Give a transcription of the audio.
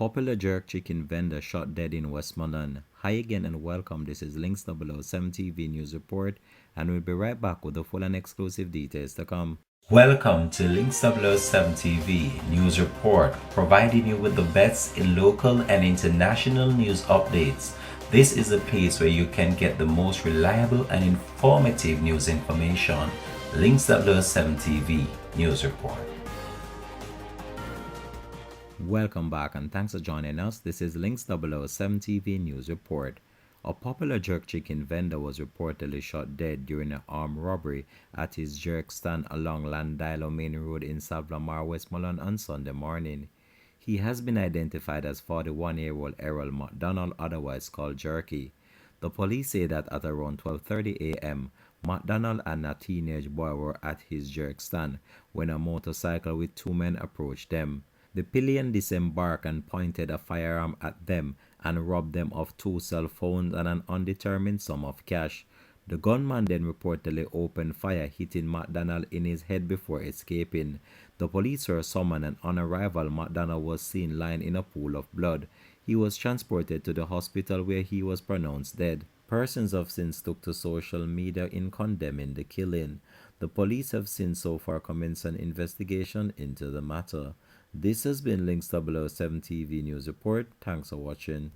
Popular jerk chicken vendor shot dead in Westmoreland. Hi again and welcome. This is Links 007 TV News Report, and we'll be right back with the full and exclusive details to come. Welcome to Links 007 TV News Report, providing you with the best in local and international news updates. This is a place where you can get the most reliable and informative news information. Links 007 TV News Report. Welcome back and thanks for joining us. This is Links 007 TV News Report. A popular jerk chicken vendor was reportedly shot dead during an armed robbery at his jerk stand along Landilo Main Road in Savlamar, Westmoreland on Sunday morning. He has been identified as 41-year-old Errol McDonald, otherwise called Jerky. The police say that at around 12:30 a.m., McDonald and a teenage boy were at his jerk stand when a motorcycle with two men approached them. The pillion disembarked and pointed a firearm at them and robbed them of 2 cell phones and an undetermined sum of cash. The gunman then reportedly opened fire, hitting McDonald in his head before escaping. The police were summoned, and on arrival, McDonald was seen lying in a pool of blood. He was transported to the hospital where he was pronounced dead. Persons have since took to social media in condemning the killing. The police have since so far commenced an investigation into the matter. This has been Links 007 TV News Report. Thanks for watching.